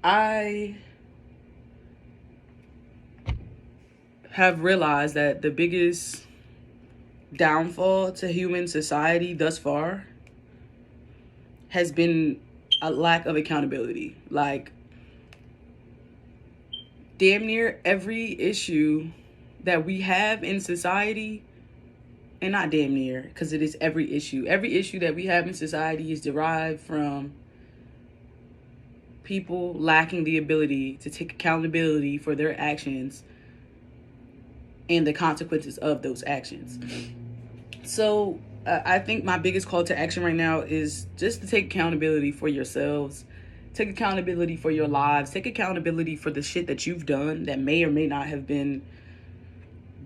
I have realized that the biggest downfall to human society thus far has been a lack of accountability. Like, damn near every issue that we have in society, and not damn near, because it is every issue that we have in society is derived from people lacking the ability to take accountability for their actions and the consequences of those actions. So I think my biggest call to action right now is just to take accountability for yourselves, take accountability for your lives, take accountability for the shit that you've done that may or may not have been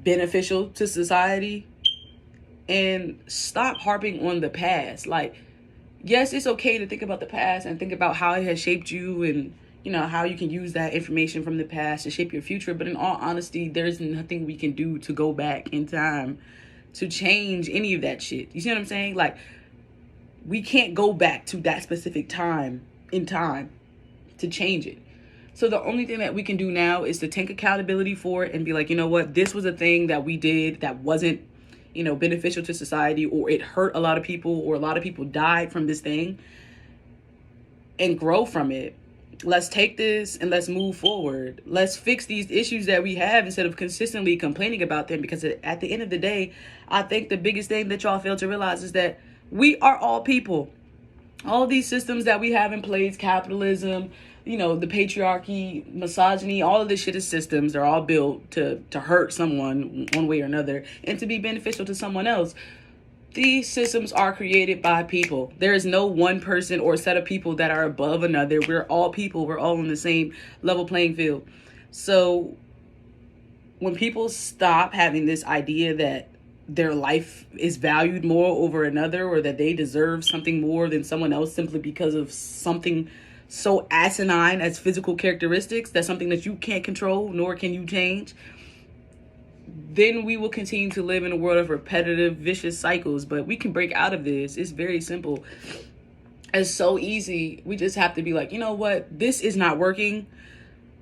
beneficial to society, and stop harping on the past. Like, yes, it's okay to think about the past and think about how it has shaped you, and how you can use that information from the past to shape your future. But in all honesty, there's nothing we can do to go back in time to change any of that shit. You see what I'm saying? Like, we can't go back to that specific time in time to change it. So the only thing that we can do now is to take accountability for it and be like, you know what, this was a thing that we did that wasn't beneficial to society, or it hurt a lot of people, or a lot of people died from this thing, and grow from it. Let's take this and let's move forward. Let's fix these issues that we have instead of consistently complaining about them, because at the end of the day, I think the biggest thing that y'all fail to realize is that we are all people. All these systems that we have in place, capitalism, the patriarchy, misogyny, all of this shit is systems. They're all built to hurt someone one way or another and to be beneficial to someone else. These systems are created by people. There is no one person or set of people that are above another. We're all people. We're all on the same level playing field. So when people stop having this idea that their life is valued more over another, or that they deserve something more than someone else simply because of something so asinine as physical characteristics, that's something that you can't control nor can you change, then we will continue to live in a world of repetitive, vicious cycles. But we can break out of this. It's very simple. It's so easy. We just have to be like, you know what? This is not working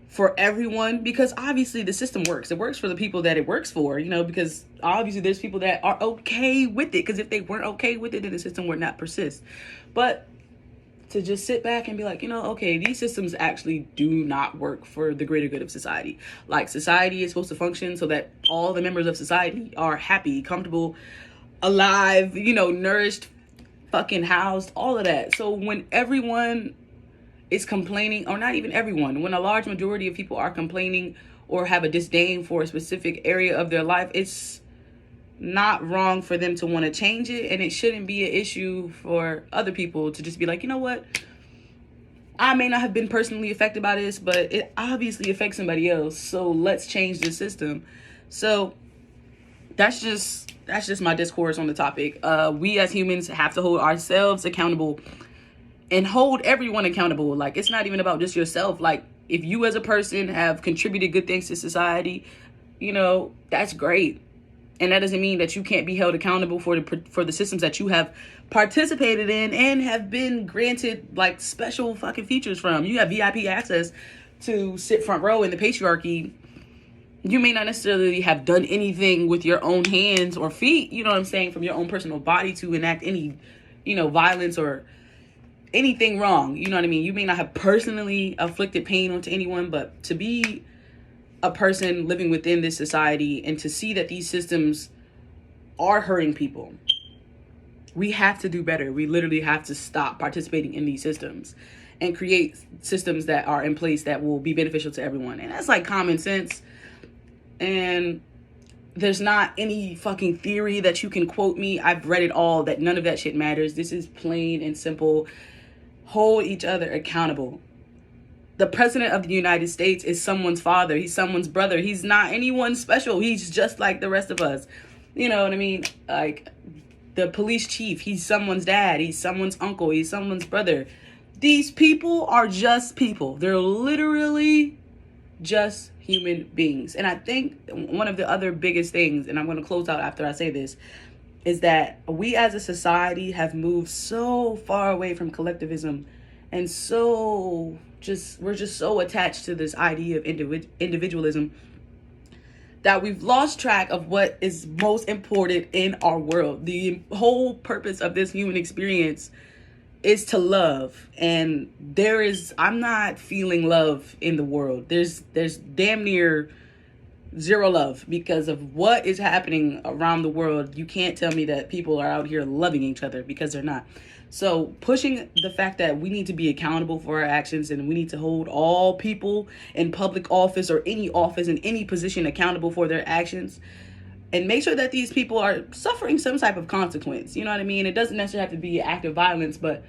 for everyone, because obviously the system works. It works for the people that it works for, because obviously there's people that are okay with it, because if they weren't okay with it, then the system would not persist. But to just sit back and be like, okay, these systems actually do not work for the greater good of society. Like, society is supposed to function so that all the members of society are happy, comfortable, alive, nourished, fucking housed, all of that. So when everyone is complaining, or not even everyone, when a large majority of people are complaining or have a disdain for a specific area of their life, it's not wrong for them to want to change it, and it shouldn't be an issue for other people to just be like, you know what, I may not have been personally affected by this, but it obviously affects somebody else, so let's change the system. So that's just my discourse on the topic. We as humans have to hold ourselves accountable and hold everyone accountable. Like, it's not even about just yourself. Like, if you as a person have contributed good things to society, that's great. And that doesn't mean that you can't be held accountable for the systems that you have participated in and have been granted like special fucking features from. You have VIP access to sit front row in the patriarchy. You may not necessarily have done anything with your own hands or feet, from your own personal body to enact any, violence or anything wrong. You may not have personally afflicted pain onto anyone, but to be a person living within this society and to see that these systems are hurting people, we have to do better. We literally have to stop participating in these systems and create systems that are in place that will be beneficial to everyone. And that's like common sense. And there's not any fucking theory that you can quote me. I've read it all, that none of that shit matters. This is plain and simple. Hold each other accountable. The president of the United States is someone's father. He's someone's brother. He's not anyone special. He's just like the rest of us. You know what I mean? Like, the police chief, he's someone's dad. He's someone's uncle. He's someone's brother. These people are just people. They're literally just human beings. And I think one of the other biggest things, and I'm going to close out after I say this, is that we as a society have moved so far away from collectivism and so we're just so attached to this idea of individualism that we've lost track of what is most important in our world. The whole purpose of this human experience is to love, and I'm not feeling love in the world. There's damn near zero love because of what is happening around the world. You can't tell me that people are out here loving each other, because they're not. So pushing the fact that we need to be accountable for our actions, and we need to hold all people in public office or any office in any position accountable for their actions, and make sure that these people are suffering some type of consequence. You know what I mean? It doesn't necessarily have to be an act of violence, but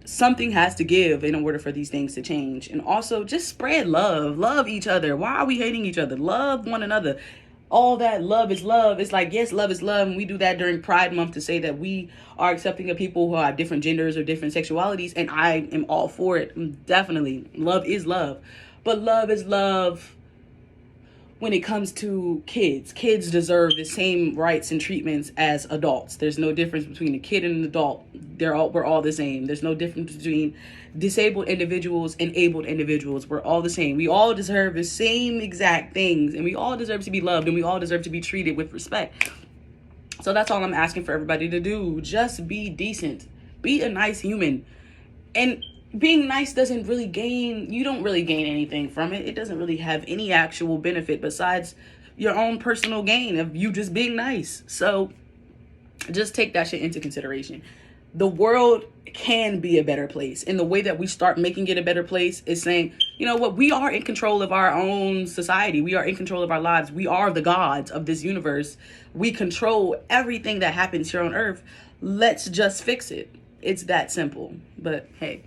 something has to give in order for these things to change. And also just spread love. Love each other. Why are we hating each other? Love one another. All that love is love. It's like, yes, love is love. And we do that during Pride Month to say that we are accepting of people who have different genders or different sexualities. And I am all for it. Definitely. Love is love. But love is love when it comes to kids. Kids deserve the same rights and treatments as adults. There's no difference between a kid and an adult. We're all the same. There's no difference between disabled individuals and abled individuals. We're all the same. We all deserve the same exact things, and we all deserve to be loved, and we all deserve to be treated with respect. So that's all I'm asking for everybody to do. Just be decent. Be a nice human. And being nice you don't really gain anything from it. It doesn't really have any actual benefit besides your own personal gain of you just being nice. So just take that shit into consideration. The world can be a better place. And the way that we start making it a better place is saying, you know what, we are in control of our own society. We are in control of our lives. We are the gods of this universe. We control everything that happens here on earth. Let's just fix it. It's that simple. But hey,